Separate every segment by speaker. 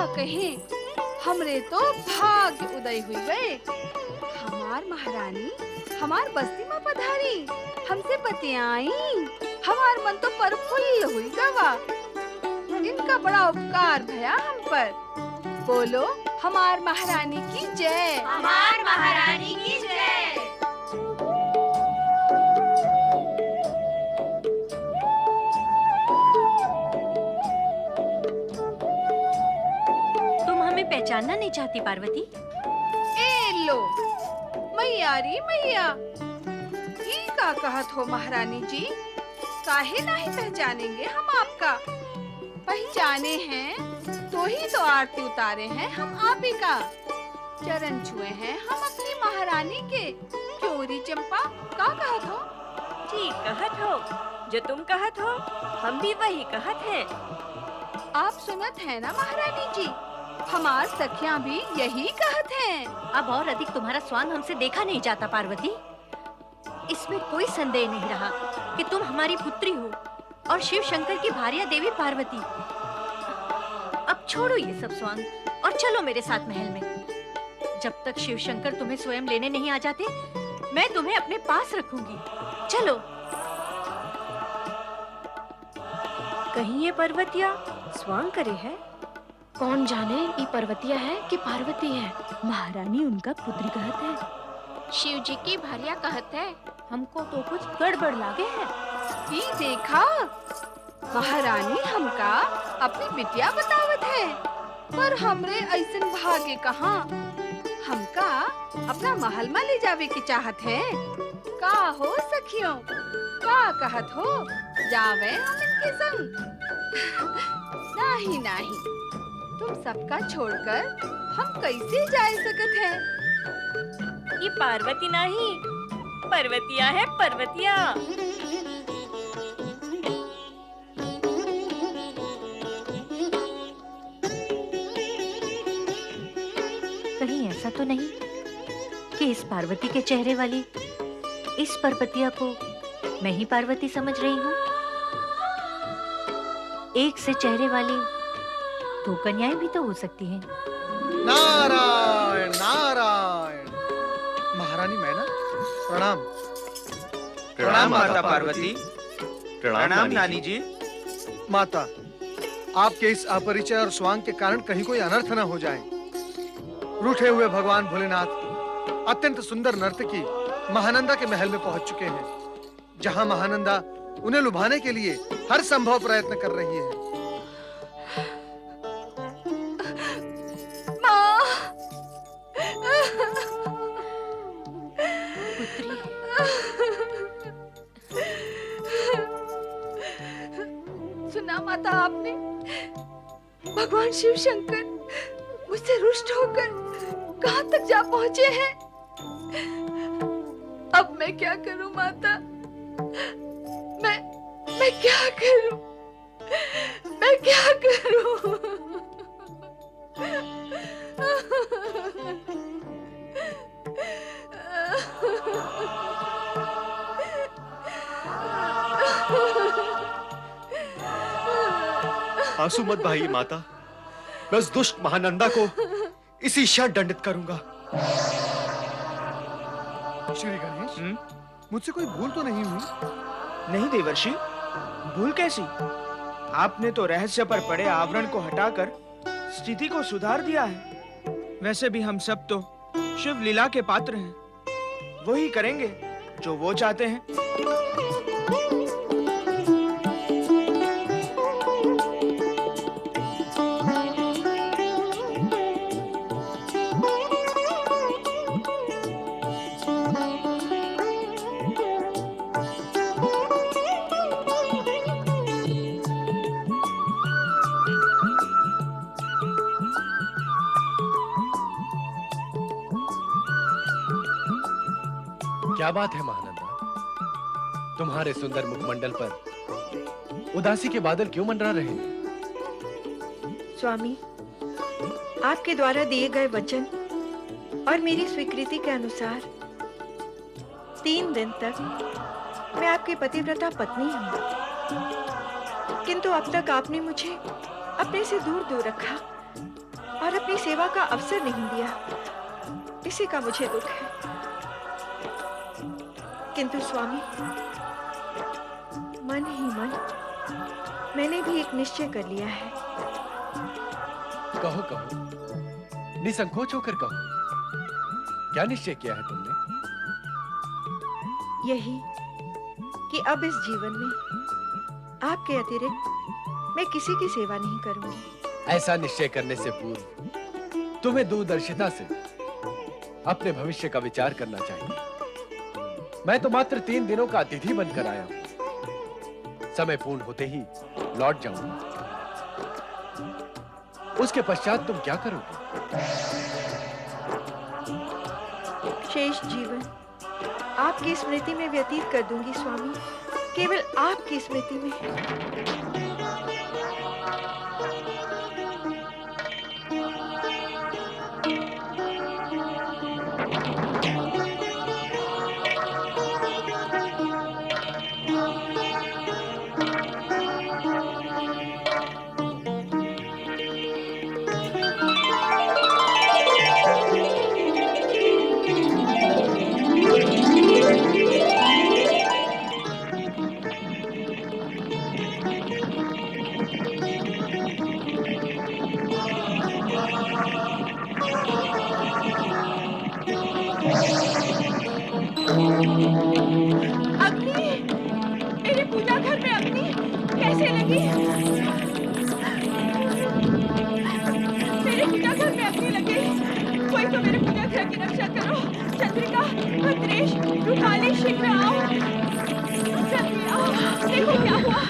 Speaker 1: कहें, हमरे तो भाग्य उदय हुई गए। हमार महारानी हमार बस्ती में पधारी, हमसे बतियाई, हमार मन तो प्रफुल्ल हुई गवा। इनका बड़ा उपकार भया हम पर। बोलो हमार महारानी की जय।
Speaker 2: हमार महारानी की जय।
Speaker 3: तुम हमें पहचानना नहीं चाहती पार्वती?
Speaker 1: ए लो मैया री मैया, ई का कहत हो महारानी जी? काहे नहीं पहचानेंगे हम आपका? पहचाने हैं तो ही तो आरती उतारे हैं हम आप ही का। चरण छुए हैं हम अपनी महारानी के। क्यों री चंपा, का कहत हो?
Speaker 3: ठीक कहत हो, जो तुम कहत हो हम भी वही कहत हैं।
Speaker 1: आप सुनत है ना महारानी जी, हमार सखियां भी यही कहत हैं।
Speaker 3: अब और अधिक तुम्हारा स्वांग हमसे देखा नहीं जाता पार्वती। इसमें कोई संदेह नहीं रहा कि तुम हमारी पुत्री हो और शिव शंकर की भार्या देवी पार्वती। अब छोड़ो ये सब स्वांग और चलो मेरे साथ महल में। जब तक शिव शंकर तुम्हें स्वयं लेने नहीं आ जाते, मैं तुम्हें अपने पास रखूंगी। चलो। कहीं ये पर्वतिया स्वांग करे है?
Speaker 4: कौन जाने ये पर्वतिया है कि पार्वती है।
Speaker 3: महारानी उनका पुत्री कहत है।
Speaker 4: शिव जी की भार्या कहत है।
Speaker 3: हमको तो कुछ गड़बड़ लागे है।
Speaker 1: ही देखा, महारानी हमका अपनी बिटिया बतावत है, पर हमरे ऐसन भाग्य कहाँ। हमका अपना महल में ले जावे की चाहत है। का हो सखियों, का कहत हो? जावे हम इनके संग? नहीं नहीं, तुम सबका छोड़कर हम कैसे जा सकत हैं?
Speaker 3: ये पार्वती नहीं, पर्वतिया है, पर्वतिया। कहीं ऐसा तो नहीं कि इस पार्वती के चेहरे वाली इस पर्वतिया को मैं ही पार्वती समझ रही हूँ? एक से चेहरे वाली दो कन्याएं भी तो हो सकती हैं।
Speaker 5: नारायण नारायण। महारानी मैना, प्रणाम।
Speaker 6: प्रणाम माता पार्वती। प्रणाम नानी जी।
Speaker 5: माता, आपके इस अपरिचय और स्वांग के कारण कहीं कोई अनर्थ न हो जाए। रूठे हुए भगवान भोलेनाथ अत्यंत सुंदर नर्तकी महानंदा के महल में पहुंच चुके हैं, जहां महानंदा उन्हें लुभाने के लिए हर संभव प्रयत्न कर रही है।
Speaker 1: माँ, सुना माता आपने? भगवान शिव शंकर मुझसे रुष्ट होकर कहाँ तक जा पहुँचे हैं। अब मैं क्या करूं माता? मैं क्या करूं? मैं क्या करूं?
Speaker 7: आंसू मत बहाइए माता, मैं उस दुष्ट महानंदा को इसी क्षण दंडित करूंगा।
Speaker 5: श्री गणेश, मुझसे कोई भूल तो नहीं हुई?
Speaker 6: नहीं देवर्षि, भूल कैसी? आपने तो रहस्य पर पड़े आवरण को हटाकर स्थिति को सुधार दिया है। वैसे भी हम सब तो शिव लीला के पात्र हैं। वो ही करेंगे जो वो चाहते हैं।
Speaker 7: क्या बात है महानंदा, तुम्हारे सुंदर मुखमंडल पर उदासी के बादल क्यों मंडरा रहे हैं?
Speaker 8: स्वामी, आपके द्वारा दिए गए वचन और मेरी स्वीकृति के अनुसार 3 दिन तक मैं आपकी पतिव्रता पत्नी हूँ। किंतु अब तक आपने मुझे अपने से दूर दूर रखा। और अपनी सेवा का अवसर नहीं दिया, इसी का मुझे दुख है। किंतु स्वामी, मन ही मन मैंने भी एक निश्चय कर लिया है।
Speaker 7: कहो कहो, निसंकोच होकर कहो, क्या निश्चय किया है तुमने?
Speaker 8: यही कि अब इस जीवन में आपके अतिरिक्त मैं किसी की सेवा नहीं करूंगी।
Speaker 7: ऐसा निश्चय करने से पूर्व तुम्हें दूरदर्शिता से अपने भविष्य का विचार करना चाहिए। मैं तो मात्र 3 दिनों का अतिथि बनकर आया हूं। समय पूर्ण होते ही लौट जाऊंगा। उसके पश्चात तुम क्या करोगे?
Speaker 8: शेष जीवन आपकी स्मृति में व्यतीत कर दूंगी स्वामी, केवल आपकी स्मृति में। अग्नि, मेरे पूजा घर में अग्नि कैसे लगी? मेरे पूजा घर में अग्नि लगे। कोई तो मेरे पूजा घर की रक्षा करो। चंद्रिका, भद्रेश, रूपाली, शीघ्र आओ, जल्दी आओ। देखो क्या हुआ।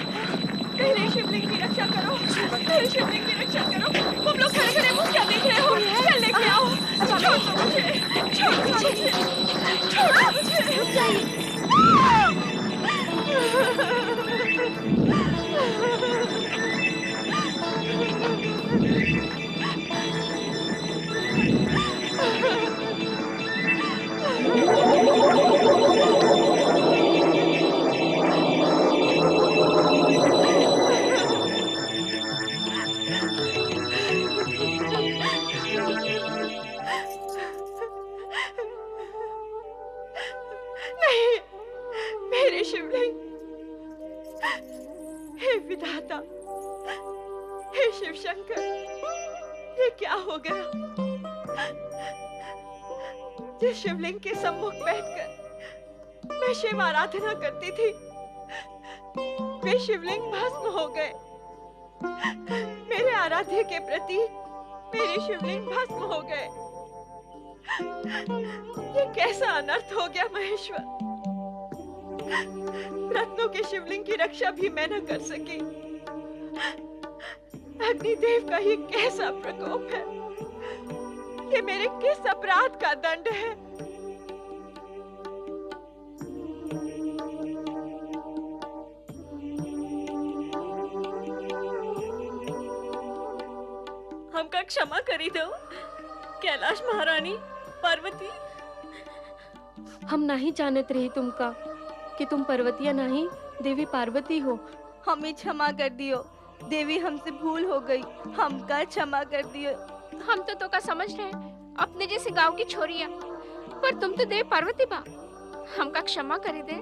Speaker 8: पहले शिवलिंग की रक्षा करो, पहले शिवलिंग की रक्षा करो। तुम लोग खड़े खड़े मुझे क्या देख रहे हो? चल लेके आओ। छोड़ दो मुझे, छोड़ दो मुझे, छोड़ दो मुझे। रुक जाइए। नहीं, मेरे शिवलिंग। हे विधाता, हे शिव शंकर, ये क्या हो गया? जिस शिवलिंग के सम्मुख बैठकर मैं शिव आराधना करती थी, वे शिवलिंग भस्म हो गए। मेरे आराध्य के प्रति मेरे शिवलिंग भस्म हो गए। ये कैसा अनर्थ हो गया महेश्वर। रत्नों के शिवलिंग की रक्षा भी मैं न कर सकी। अग्निदेव का ये कैसा प्रकोप है? ये मेरे किस अपराध का दंड है?
Speaker 9: हमका क्षमा करी दो कैलाश महारानी पार्वती।
Speaker 4: हम नहीं जानत रही तुमका कि तुम पर्वतिया नहीं देवी पार्वती हो।
Speaker 9: हमें क्षमा कर दियो देवी, हमसे भूल हो गई, हमका क्षमा कर दियो।
Speaker 4: हम तो का समझ रहे अपने जैसे गांव की छोरिया, पर तुम तो देवी पार्वती बा। हमका क्षमा करे दे।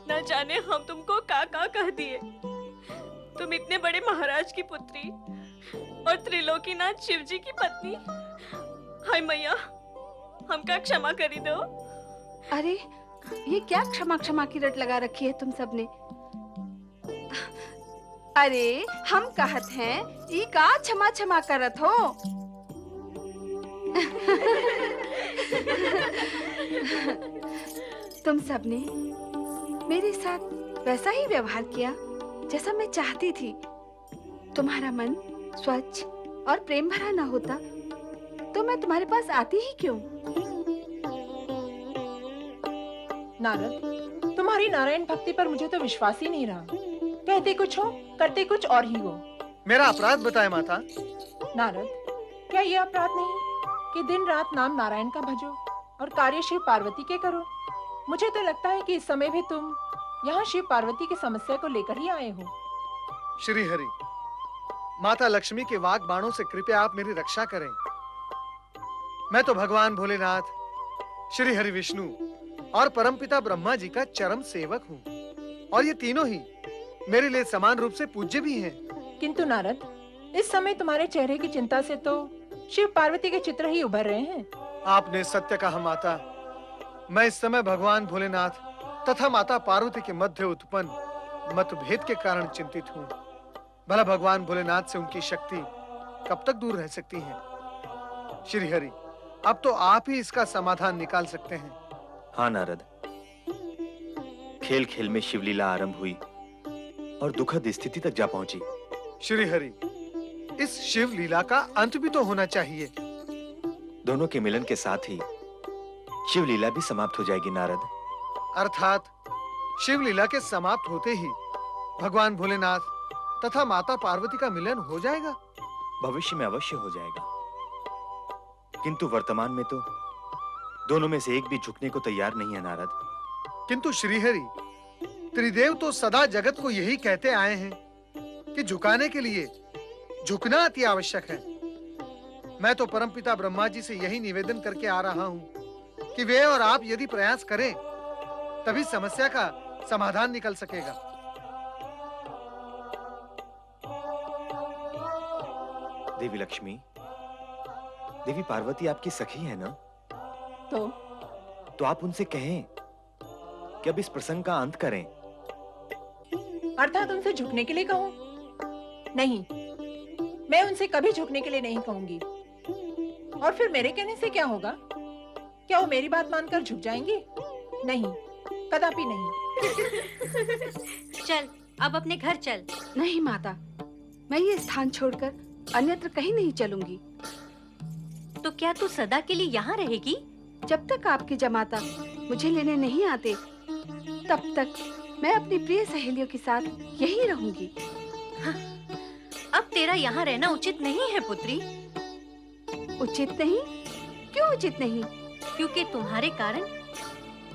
Speaker 9: न जाने हम तुमको का कह दिए। तुम इतने बड़े महाराज की पुत्री और त्रिलोकीनाथ शिवजी की पत्नी। हाय मैया, हमका क्षमा करी दो।
Speaker 1: अरे ये क्या क्षमा क्षमा की रट लगा रखी है तुम सबने? अरे हम कहत हैं ई का क्षमा क्षमा करत हो। तुम सबने मेरे साथ वैसा ही व्यवहार किया जैसा मैं चाहती थी। तुम्हारा मन स्वच्छ और प्रेम भरा न होता तो मैं तुम्हारे पास आती ही क्यों?
Speaker 10: नारद, तुम्हारी नारायण भक्ति पर मुझे तो विश्वास ही नहीं रहा। कहते कुछ हो, करते कुछ और ही हो।
Speaker 5: मेरा अपराध बताए माता।
Speaker 10: नारद, क्या यह अपराध नहीं कि दिन रात नाम नारायण का भजो और कार्य शिव पार्वती के करो? मुझे तो लगता है कि इस समय भी तुम यहाँ शिव पार्वती की समस्या को लेकर ही आए हो।
Speaker 5: श्री हरि, माता लक्ष्मी के वाग बाणों से कृपया आप मेरी रक्षा करें। मैं तो भगवान भोलेनाथ, श्री हरि विष्णु और परमपिता ब्रह्मा जी का चरम सेवक हूँ, और ये तीनों ही मेरे लिए समान रूप से पूज्य भी हैं।
Speaker 10: किंतु नारद, इस समय तुम्हारे चेहरे की चिंता से तो शिव पार्वती के चित्र ही उभर रहे हैं।
Speaker 5: आपने सत्य कहा माता। मैं इस समय भगवान भोलेनाथ तथा माता पार्वती के मध्य उत्पन्न मतभेद के कारण चिंतित हूँ। भला भगवान भोलेनाथ से उनकी शक्ति कब तक दूर रह सकती है? श्री हरि, अब तो आप ही इसका समाधान निकाल सकते हैं।
Speaker 11: हाँ नारद, खेल खेल में शिवलीला आरंभ हुई और दुखद स्थिति तक जा पहुंची।
Speaker 5: श्री हरि, इस शिव लीला का अंत भी तो होना चाहिए।
Speaker 11: दोनों के मिलन के साथ ही शिव लीला भी समाप्त हो जाएगी नारद।
Speaker 5: अर्थात शिव लीला के समाप्त होते ही भगवान भोलेनाथ तथा माता पार्वती का मिलन हो जाएगा।
Speaker 11: भविष्य में अवश्य हो जाएगा, किंतु वर्तमान में तो दोनों में से एक भी झुकने को तैयार नहीं है नारद।
Speaker 5: किंतु श्रीहरि, त्रिदेव तो सदा जगत को यही कहते आए हैं कि झुकाने के लिए झुकना अति आवश्यक है। मैं तो परमपिता ब्रह्मा जी से यही निवेदन करके आ रहा हूँ कि वे और आप यदि प्रयास करें तभी समस्या का समाधान निकल सकेगा।
Speaker 11: देवी लक्ष्मी, देवी पार्वती आपकी सखी है ना? तो आप उनसे कहें कि अब इस प्रसंग का अंत करें।
Speaker 10: अर्थात उनसे झुकने के लिए कहूँ? नहीं, मैं उनसे कभी झुकने के लिए नहीं कहूंगी। और फिर मेरे कहने से क्या होगा? क्या वो मेरी बात मानकर झुक जाएंगी? नहीं, कदापि नहीं।
Speaker 3: चल, अब अपने घर चल।
Speaker 1: नहीं माता, मैं ये स्थान छोड़कर अन्यत्र कहीं नहीं चलूंगी।
Speaker 3: तो क्या तू सदा के लिए यहाँ रहेगी?
Speaker 1: जब तक आपके जमाता मुझे लेने नहीं आते, तब तक मैं अपनी प्रिय सहेलियों के साथ यहीं रहूंगी।
Speaker 3: हाँ, अब तेरा यहाँ रहना उचित नहीं है पुत्री।
Speaker 1: उचित नहीं? क्यों उचित नहीं?
Speaker 3: क्योंकि तुम्हारे कारण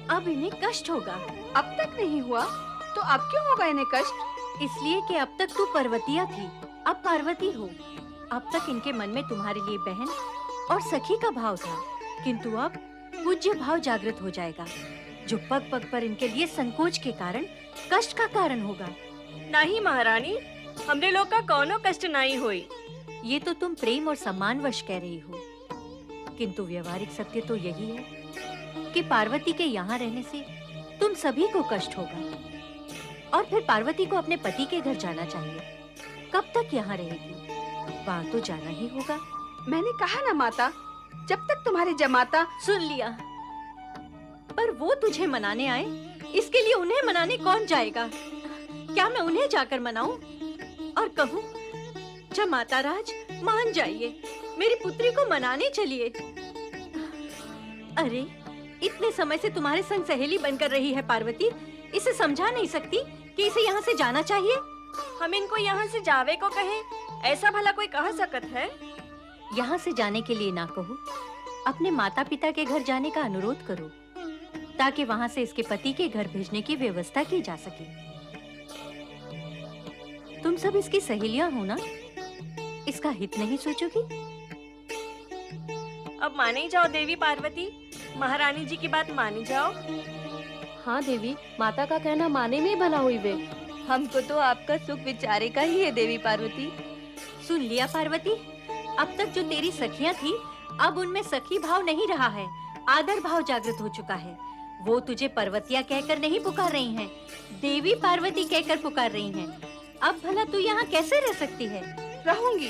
Speaker 3: अब इन्हें कष्ट होगा।
Speaker 1: अब तक नहीं हुआ तो अब क्यों होगा इन्हें कष्ट?
Speaker 3: इसलिए कि अब तक तू पर्वतिया थी, अब पार्वती हो। अब तक इनके मन में तुम्हारे लिए बहन और सखी का भाव था, किंतु अब पूज्य भाव जागृत हो जाएगा, जो पग पग पर इनके लिए संकोच के कारण कष्ट का कारण होगा।
Speaker 9: नहीं महारानी, हमरे लोग का कोनो कष्ट नहीं हुई।
Speaker 3: ये तो तुम प्रेम और सम्मानवश कह रही हो, किंतु व्यवहारिक सत्य तो यही है कि पार्वती के यहाँ रहने से तुम सभी को कष्ट होगा। और फिर पार्वती को अपने पति के घर जाना चाहिए। कब तक यहाँ रहेगी? वहाँ तो जाना ही होगा।
Speaker 1: मैंने कहा ना माता, जब तक तुम्हारे जमाता।
Speaker 3: सुन लिया, पर वो तुझे मनाने आए, इसके लिए उन्हें मनाने कौन जाएगा? क्या मैं उन्हें जाकर मनाऊं और कहूं, जमाता राज मान जाइए, मेरी पुत्री को मनाने चलिए। अरे, इतने समय से तुम्हारे संग सहेली बनकर रही है पार्वती, इसे समझा नहीं सकती कि इसे यहाँ से जाना चाहिए?
Speaker 9: हम इनको यहाँ से जावे को कहें, ऐसा भला कोई कह सकत है?
Speaker 3: यहाँ से जाने के लिए ना कहो, अपने माता पिता के घर जाने का अनुरोध करो, ताकि वहाँ से इसके पति के घर भेजने की व्यवस्था की जा सके। तुम सब इसकी सहेलियां हो ना, इसका हित नहीं सोचोगी?
Speaker 9: अब माने जाओ देवी पार्वती, महारानी जी की बात मानी जाओ।
Speaker 2: हाँ देवी, माता का कहना माने में भला हुई वे। हमको तो आपका सुख विचारे का ही है देवी पार्वती।
Speaker 3: सुन लिया पार्वती, अब तक जो तेरी सखियां थी, अब उनमें सखी भाव नहीं रहा है, आदर भाव जागृत हो चुका है। वो तुझे पर्वतिया कहकर नहीं पुकार रही हैं, देवी पार्वती कहकर पुकार रही हैं। अब भला तू यहाँ कैसे रह सकती है?
Speaker 1: रहूंगी,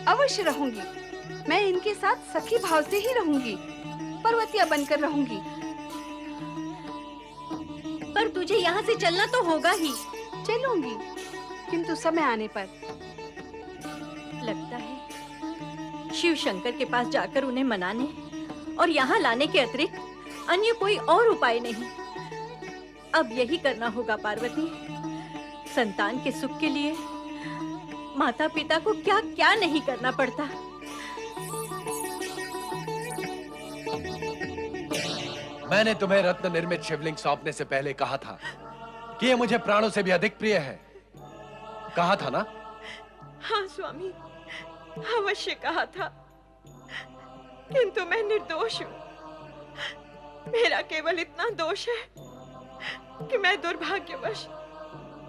Speaker 1: अवश्य रहूंगी। मैं इनके साथ सखी भाव से ही रहूंगी, पर्वतिया बनकर रहूंगी।
Speaker 3: पर तुझे यहाँ से चलना तो होगा ही।
Speaker 1: चलूंगी, किंतु समय आने पर।
Speaker 3: लगता है शिव शंकर के पास जाकर उन्हें मनाने और यहाँ लाने के अतिरिक्त अन्य कोई और उपाय नहीं। अब यही करना होगा पार्वती। संतान के सुख के लिए माता पिता को क्या क्या नहीं करना पड़ता।
Speaker 7: मैंने तुम्हें रत्न निर्मित शिवलिंग सौंपने से पहले कहा था कि ये मुझे प्राणों से भी अधिक प्रिय है। कहा था ना?
Speaker 9: हाँ स्वामी, अवश्य कहा था, किंतु मैं निर्दोष हूँ। मेरा केवल इतना दोष है कि मैं दुर्भाग्यवश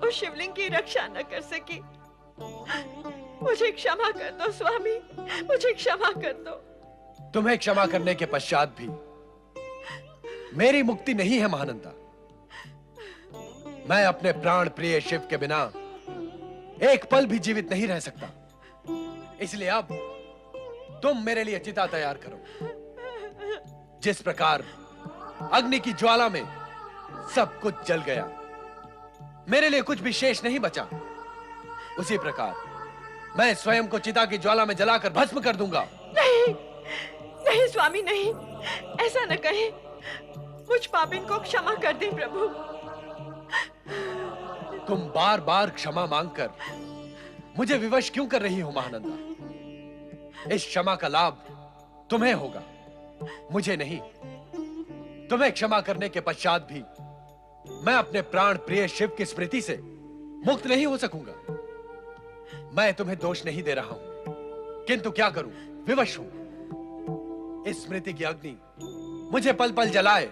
Speaker 9: उस शिवलिंग की रक्षा न कर सकी। मुझे क्षमा कर दो स्वामी, मुझे क्षमा कर दो।
Speaker 7: तुम्हें क्षमा करने के पश्चात भी मेरी मुक्ति नहीं है महानंदा। मैं अपने प्राण प्रिय शिव के बिना एक पल भी जीवित नहीं रह सकता। इसलिए अब तुम मेरे लिए चिता तैयार करो। जिस प्रकार अग्नि की ज्वाला में सब कुछ जल गया, मेरे लिए कुछ भी शेष नहीं बचा, उसी प्रकार मैं स्वयं को चिता की ज्वाला में जलाकर भस्म कर दूंगा।
Speaker 9: नहीं, नहीं स्वामी, नहीं, ऐसा न कहें। मुझ पापिन को क्षमा कर दें प्रभु।
Speaker 7: तुम बार बार क्षमा मांगकर मुझे विवश क्यों कर रही हो महानंदा? इस क्षमा का लाभ तुम्हें होगा, मुझे नहीं। तुम्हें क्षमा करने के पश्चात भी मैं अपने प्राण प्रिय शिव की स्मृति से मुक्त नहीं हो सकूंगा। मैं तुम्हें दोष नहीं दे रहा हूं, किंतु क्या करूं, विवश हूं। इस स्मृति की अग्नि मुझे पल पल जलाए,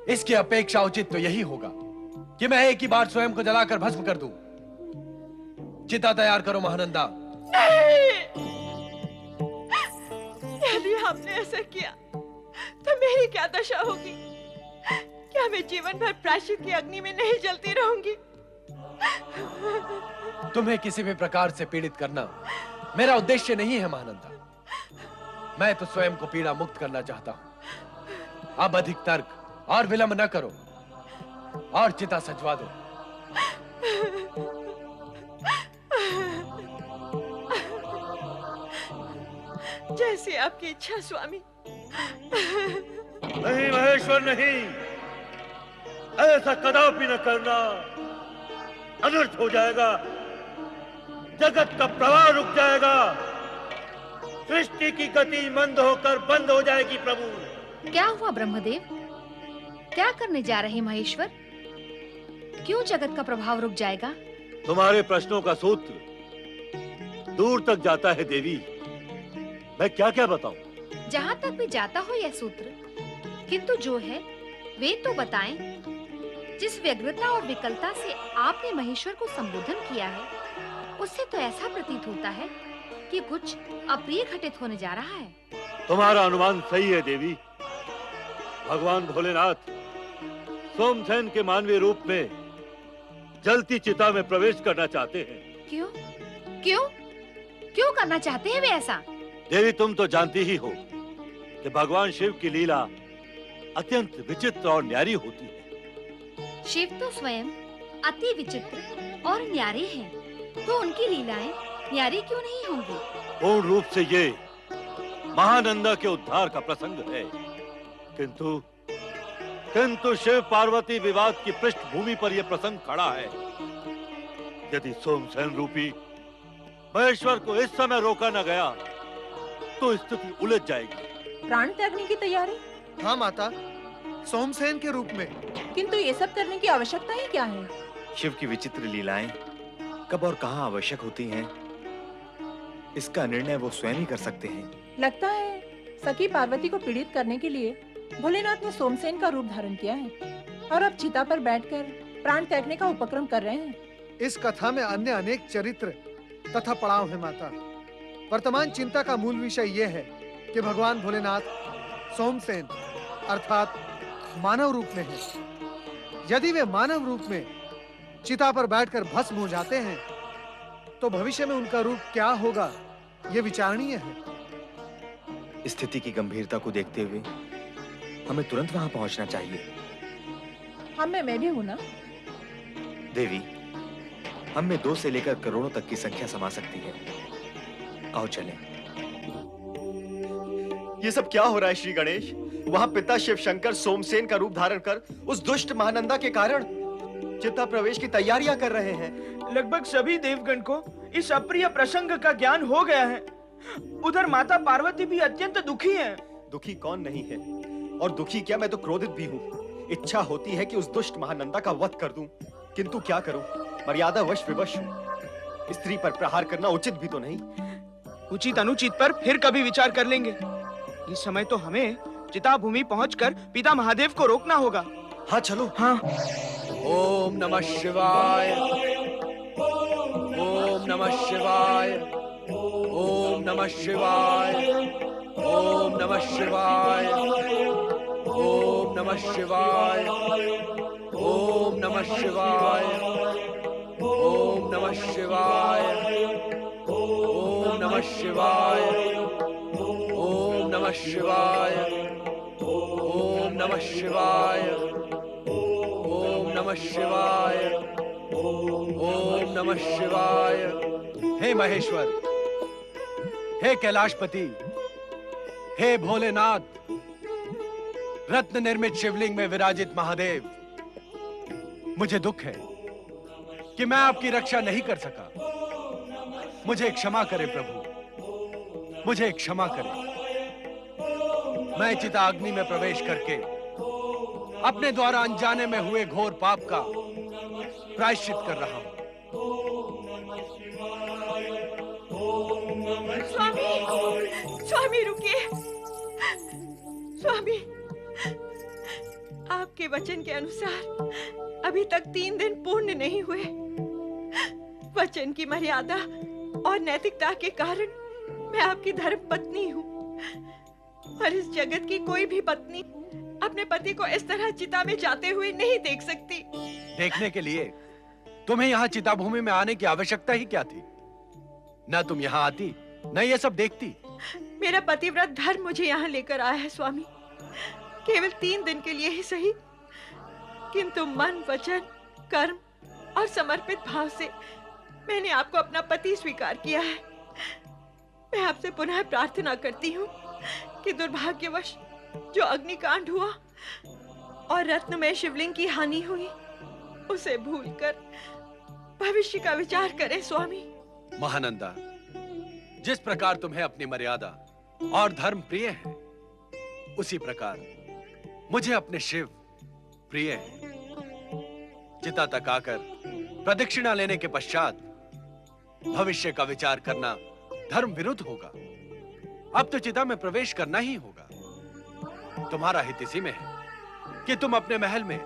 Speaker 7: इसकी अपेक्षा उचित तो यही होगा कि मैं एक ही बार स्वयं को जलाकर भस्म कर दूं। चिता तैयार करो महानंदा।
Speaker 9: नहीं! यदि आपने ऐसा किया तो मेरी क्या दशा होगी? क्या मैं जीवन भर प्रायश्चित की अग्नि में नहीं जलती रहूंगी?
Speaker 7: तुम्हें किसी भी प्रकार से पीड़ित करना मेरा उद्देश्य नहीं है महानंदा। मैं तो स्वयं को पीड़ा मुक्त करना चाहता हूं। अब अधिक तर्क और विलंब न करो और चिता सजवा दो।
Speaker 9: जैसी आपकी इच्छा स्वामी।
Speaker 12: नहीं महेश्वर, नहीं, ऐसा कदापि न करना। अनर्थ हो जाएगा, जगत का प्रवाह रुक जाएगा, सृष्टि की गति मंद होकर बंद हो जाएगी। प्रभु,
Speaker 13: क्या हुआ ब्रह्मदेव? क्या करने जा रहे महेश्वर? क्यों जगत का प्रभाव रुक जाएगा?
Speaker 12: तुम्हारे प्रश्नों का सूत्र दूर तक जाता है देवी। मैं क्या क्या बताऊं?
Speaker 13: जहाँ तक भी जाता हो यह सूत्र, किंतु जो है वे तो बताएं। जिस व्यग्रता और विकलता से आपने महेश्वर को संबोधन किया है, उससे तो ऐसा प्रतीत होता है कि कुछ अप्रिय घटित होने जा रहा है।
Speaker 12: तुम्हारा अनुमान सही है देवी। भगवान भोलेनाथ सोमसेन के मानवीय रूप में जलती चिता में प्रवेश करना चाहते हैं।
Speaker 13: क्यों? क्यों? क्यों करना चाहते हैं वे ऐसा?
Speaker 12: देवी, तुम तो जानती ही हो कि भगवान शिव की लीला अत्यंत विचित्र और न्यारी होती है।
Speaker 13: शिव तो स्वयं अति विचित्र और न्यारे हैं, तो उनकी लीलाएं न्यारी क्यों नहीं होंगी?
Speaker 12: पूर्ण रूप से ये महानंदा के उद्धार का प्रसंग है, किंतु शिव पार्वती विवाद की पृष्ठभूमि पर यह प्रसंग खड़ा है। यदि सोमसेन रूपी महेश्वर को इस समय रोका न गया तो स्थिति उलझ जाएगी।
Speaker 10: प्राण त्यागने की तैयारी?
Speaker 5: हाँ माता, सोमसेन के रूप में।
Speaker 10: किंतु ये सब करने की आवश्यकता ही क्या है?
Speaker 11: शिव की विचित्र लीलाएं कब और कहां आवश्यक होती हैं, इसका निर्णय वो स्वयं ही कर सकते हैं।
Speaker 10: लगता है सखी पार्वती को पीड़ित करने के लिए भोलेनाथ ने सोमसेन का रूप धारण किया है और अब चिता पर बैठकर प्राण त्यागने का उपक्रम कर रहे हैं।
Speaker 5: इस कथा में अन्य अनेक चरित्र तथा पड़ाव है माता। वर्तमान चिंता का मूल विषय यह है कि भगवान भोलेनाथ सोमसेन अर्थात मानव रूप में है। यदि वे मानव रूप में चिता पर बैठकर भस्म हो जाते हैं तो भविष्य में उनका रूप क्या होगा, यह विचारणीय है।
Speaker 11: स्थिति की गंभीरता को देखते हुए हमें तुरंत वहां पहुंचना चाहिए।
Speaker 10: हम में मैं भी हूं ना?
Speaker 11: देवी, हम में 2 से लेकर करोड़ों तक की संख्या समा सकती है। आओ चलें।
Speaker 14: ये सब क्या हो रहा है श्री गणेश? वहां पिता शिव शंकर सोमसेन का रूप धारण कर उस दुष्ट महानंदा के कारण चिता प्रवेश की तैयारियां कर रहे हैं।
Speaker 6: लगभग सभी देवगण को इस अप्रिय प्रसंग का ज्ञान हो गया है। उधर माता पार्वती भी अत्यंत दुखी हैं।
Speaker 14: दुखी कौन नहीं है, और दुखी क्या, मैं तो क्रोधित भी हूँ। इच्छा होती है कि उस दुष्ट महानंदा का वध कर दूं, किंतु क्या करूं, मर्यादा वश विवश हूं। स्त्री पर प्रहार करना उचित भी तो नहीं।
Speaker 6: उचित अनुचित पर फिर कभी विचार कर लेंगे। इस समय तो हमें चिता भूमि पहुंचकर पिता महादेव को रोकना होगा।
Speaker 14: हाँ चलो।
Speaker 6: हाँ।
Speaker 7: ओम नमः शिवाय, ओम नमः शिवाय, ओम नमः शिवाय, ओम नमः शिवाय, ओम नमः शिवाय, ओम नमः शिवाय, ओम नमः शिवाय, ओम नमः शिवाय, ओम नमः शिवाय, ओम नमः शिवाय, ओम नमः शिवाय, ओम नमः शिवाय। हे महेश्वर, हे कैलाशपति, हे भोलेनाथ, रत्न निर्मित शिवलिंग में विराजित महादेव, मुझे दुख है कि मैं आपकी रक्षा नहीं कर सका। मुझे क्षमा करें प्रभु, मुझे क्षमा करें। मैं चिता अग्नि में प्रवेश करके अपने द्वारा अनजाने में हुए घोर पाप का प्रायश्चित कर रहा हूं।
Speaker 8: स्वामी, स्वामी रुकिए। स्वामी, आपके वचन के अनुसार अभी तक 3 दिन पूर्ण नहीं हुए। वचन की मर्यादा और नैतिकता के कारण मैं आपकी धर्म पत्नी हूँ, और इस जगत की कोई भी पत्नी अपने पति को इस तरह चिता में जाते हुए नहीं देख सकती।
Speaker 7: देखने के लिए तुम्हें यहाँ चिता भूमि में आने की आवश्यकता ही क्या थी? न तुम यहाँ आती, न ये सब देखती।
Speaker 8: मेरा पतिव्रत धर्म मुझे यहाँ लेकर आया है स्वामी, केवल 3 दिन के लिए ही सही, किंतु मन, वचन, कर्म और समर्पित भाव से मैंने आपको अपना पति स्वीकार किया है। मैं आपसे पुनः प्रार्थना करती हूँ कि दुर्भाग्यवश जो अग्निकांड हुआ और रत्नमय शिवलिंग की हानि हुई, उसे भूलकर भविष्य का विचार करें स्वामी।
Speaker 7: महानंदा, जिस प्रकार तुम्हें अपनी मर्यादा और धर्म प्रिय है, उसी प्रकार मुझे अपने शिव प्रिय है। चिता तक आकर प्रदक्षिणा लेने के पश्चात भविष्य का विचार करना धर्म विरुद्ध होगा। अब तो चिता में प्रवेश करना ही होगा। तुम्हारा हित इसी में है कि तुम अपने महल में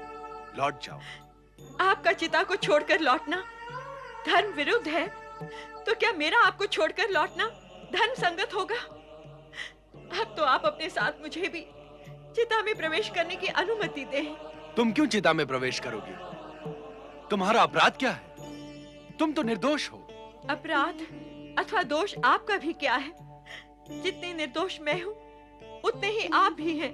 Speaker 7: लौट जाओ।
Speaker 8: आपका चिता को छोड़कर लौटना धर्म विरुद्ध है, तो क्या मेरा आपको छोड़कर लौटना धर्म संगत होगा? अब तो आप अपने साथ मुझे भी चिता में प्रवेश करने की अनुमति दें।
Speaker 7: तुम क्यों चिता में प्रवेश करोगी? तुम्हारा अपराध क्या है? तुम तो निर्दोष हो।
Speaker 8: अपराध अथवा दोष आपका भी क्या है? जितनी निर्दोष मैं हूँ, उतने ही आप भी हैं।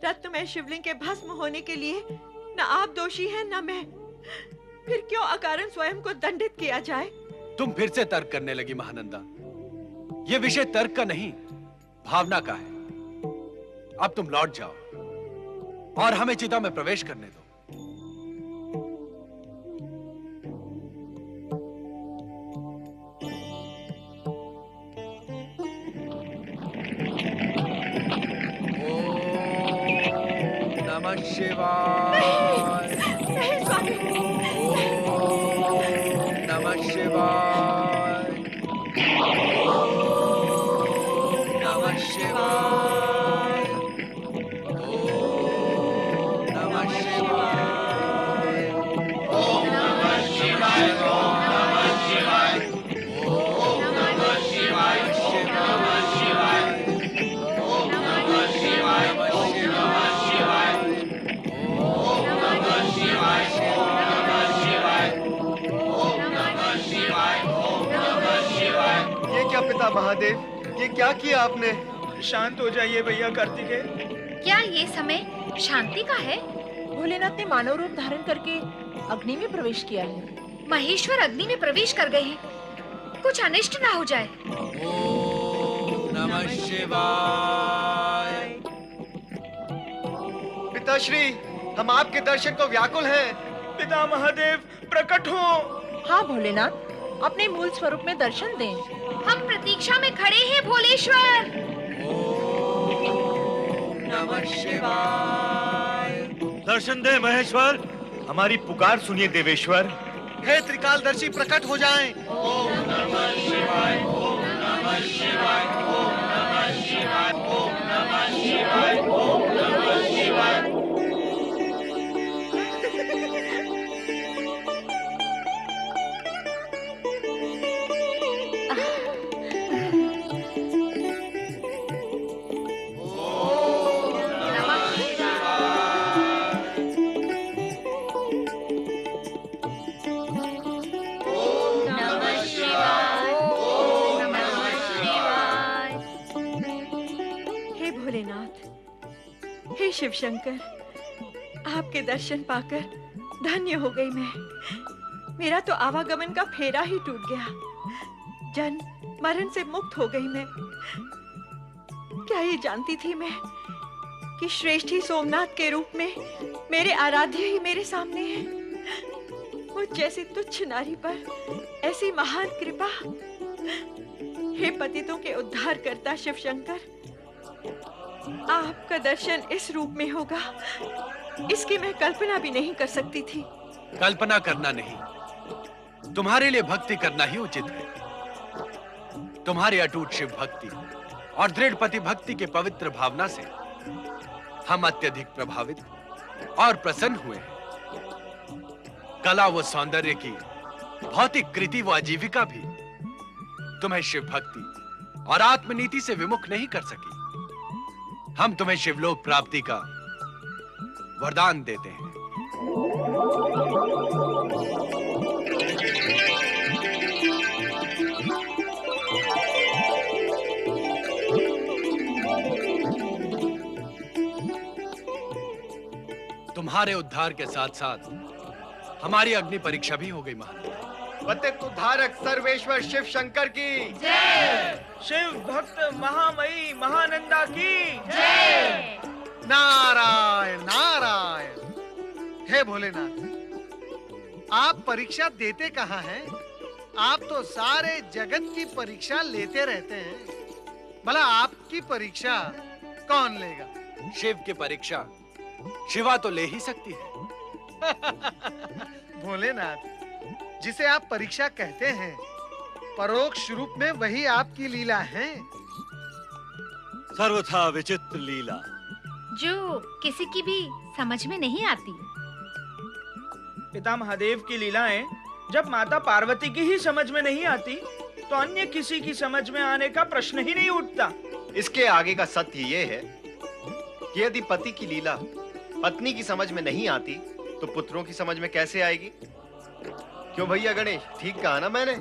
Speaker 8: रत्नमय शिवलिंग के भस्म होने के लिए न आप दोषी हैं न मैं। फिर क्यों अकारण स्वयं को दंडित किया जाए?
Speaker 7: तुम फिर से तर्क करने लगी महानंदा। ये विषय तर्क का नहीं, भावना का है। अब तुम लौट जाओ और हमें चिता में प्रवेश करने दो। नमः शिवाय।
Speaker 8: नहीं स्वामी।
Speaker 7: नमः शिवाय। नमः शिवाय। नमः शिवाय। ओम नमः शिवाय। ओम नमः शिवाय। ओम नमः शिवाय। नमः शिवाय। ओम नमः शिवाय। नमः शिवाय। ओम नमः शिवाय। नमः शिवाय। ओम नमः शिवाय। ओम नमः शिवाय।
Speaker 14: ये क्या पिता महादेव, ये क्या किया आपने?
Speaker 6: शांत हो जाइए भैया कार्तिकेय।
Speaker 13: क्या ये समय शांति का है?
Speaker 10: भोलेनाथ ने मानव रूप धारण करके अग्नि में प्रवेश किया है।
Speaker 13: महेश्वर अग्नि में प्रवेश कर गए हैं, कुछ अनिष्ट ना हो जाए।
Speaker 7: ओम नमः शिवाय।
Speaker 14: पिताश्री, हम आपके दर्शन को व्याकुल हैं।
Speaker 6: पिता महादेव प्रकट हो।
Speaker 10: हाँ भोलेनाथ, अपने मूल स्वरूप में दर्शन दें।
Speaker 13: हम प्रतीक्षा में खड़े हैं भोलेश्वर।
Speaker 7: ओम नमः शिवाय।
Speaker 12: दर्शन दे महेश्वर।
Speaker 11: हमारी पुकार सुनिए देवेश्वर।
Speaker 5: हे त्रिकालदर्शी प्रकट हो जाएं।
Speaker 6: ओम नमः शिवाय, ओम नमः शिवाय, ओम नमः शिवाय, ओम नमः शिवाय, ओम नमः शिवाय।
Speaker 9: हे शिव शंकर, आपके दर्शन पाकर धन्य हो गई मैं। मेरा तो आवागमन का फेरा ही टूट गया। जन्म मरण से मुक्त हो गई मैं। क्या ये जानती थी मैं कि श्रेष्ठी सोमनाथ के रूप में मेरे आराध्य ही मेरे सामने हैं। मुझ जैसी तुच्छ नारी पर ऐसी महान कृपा। हे पतितों के उद्धार करता शिव शंकर, आपका दर्शन इस रूप में होगा, इसकी मैं कल्पना भी नहीं कर सकती थी।
Speaker 7: कल्पना करना नहीं, तुम्हारे लिए भक्ति करना ही उचित है। तुम्हारी अटूट शिव भक्ति और दृढ़ पति भक्ति के पवित्र भावना से हम अत्यधिक प्रभावित और प्रसन्न हुए हैं। कला व सौंदर्य की भौतिक कृति व आजीविका भी तुम्हें शिव भक्ति और आत्मनीति से विमुख नहीं कर सकी। हम तुम्हें शिवलोक प्राप्ति का वरदान देते हैं। तुम्हारे उद्धार के साथ साथ हमारी अग्नि परीक्षा भी हो गई महाराज।
Speaker 14: पतित उद्धारक सर्वेश्वर शिव शंकर की
Speaker 6: जय। शिव भक्त महामयी महानंदा की जय।
Speaker 5: नारायण नारायण। हे भोलेनाथ, आप परीक्षा देते कहाँ हैं? आप तो सारे जगत की परीक्षा लेते रहते हैं। भला आपकी परीक्षा कौन लेगा?
Speaker 7: शिव की परीक्षा शिवा तो ले ही सकती है।
Speaker 5: भोलेनाथ, जिसे आप परीक्षा कहते हैं, परोक्ष रूप में वही आपकी लीला है।
Speaker 12: सर्वथा विचित्र लीला
Speaker 13: जो किसी की भी समझ में नहीं आती।
Speaker 6: पिता महादेव की लीलाएं जब माता पार्वती की ही समझ में नहीं आती, तो अन्य किसी की समझ में आने का प्रश्न ही नहीं उठता।
Speaker 14: इसके आगे का सत्य ये है कि यदि पति की लीला पत्नी की समझ में नहीं आती, तो पुत्रों की समझ में कैसे आएगी? क्यों भैया गणेश, ठीक कहा ना मैंने?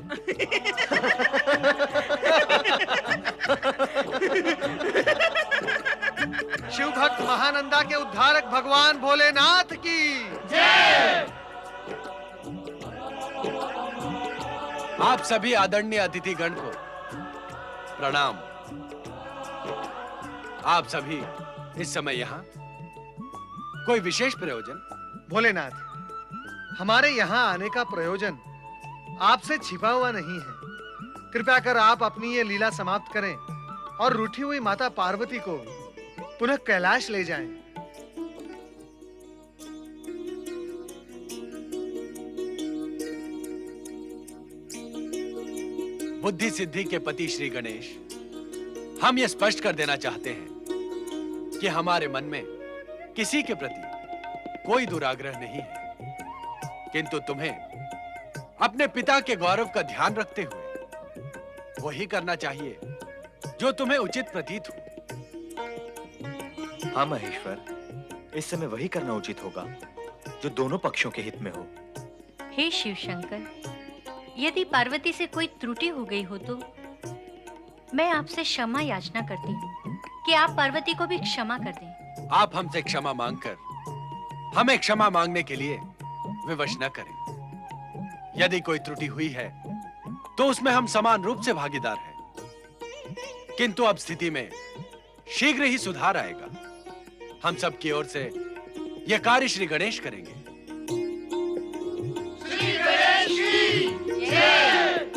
Speaker 5: शिव भक्त महानंदा के उद्धारक भगवान भोलेनाथ की
Speaker 7: जय। आप सभी आदरणीय अतिथिगण को प्रणाम। आप सभी इस समय यहाँ कोई विशेष प्रयोजन?
Speaker 5: भोलेनाथ, हमारे यहाँ आने का प्रयोजन आपसे छिपा हुआ नहीं है। कृपया कर आप अपनी ये लीला समाप्त करें और रूठी हुई माता पार्वती को पुनः कैलाश ले जाएं।
Speaker 7: बुद्धि सिद्धि के पति श्री गणेश, हम ये स्पष्ट कर देना चाहते हैं कि हमारे मन में किसी के प्रति कोई दुराग्रह नहीं है, किंतु तुम्हें अपने पिता के गौरव का ध्यान रखते हुए वही करना चाहिए जो तुम्हें उचित प्रतीत हो।
Speaker 11: हाँ महेश्वर, इस समय वही करना उचित होगा जो दोनों पक्षों के हित में हो।
Speaker 3: हे शिव शंकर, यदि पार्वती से कोई त्रुटि हो गई हो तो मैं आपसे क्षमा याचना करती हूँ कि आप पार्वती को भी क्षमा कर दें।
Speaker 7: आप हमसे क्षमा मांगकर हमें क्षमा मांगने के लिए विवश न करें। यदि कोई त्रुटि हुई है तो उसमें हम समान रूप से भागीदार हैं, किंतु अब स्थिति में शीघ्र ही सुधार आएगा। हम सब की ओर से यह कार्य श्री गणेश करेंगे।
Speaker 8: श्री गणेश की जय।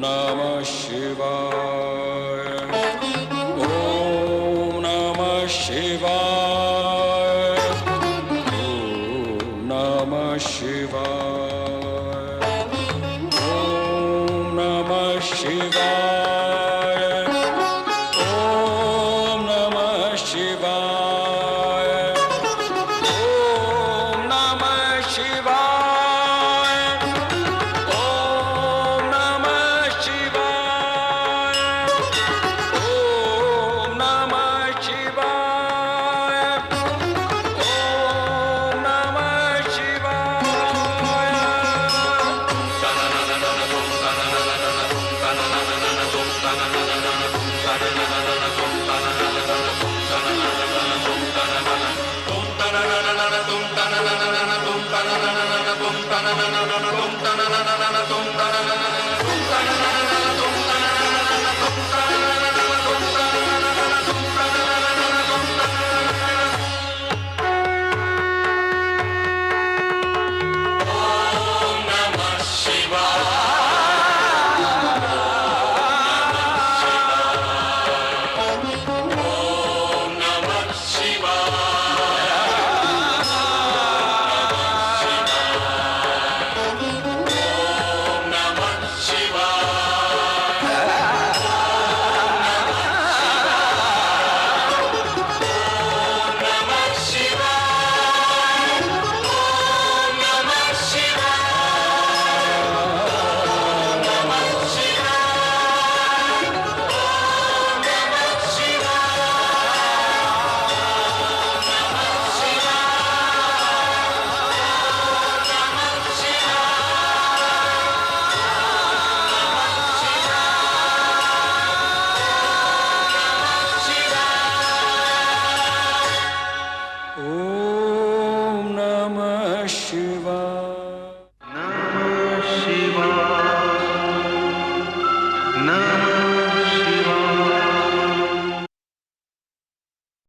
Speaker 15: नमः शिवाय। ओम नमः शिवाय। ओम नमः शिवाय। ओम नमः शिवाय। ओम नमः शिवाय। ओम नमः शिवाय। ओम नमः शिवाय। ओम नमः शिवाय। ओम नमः शिवाय।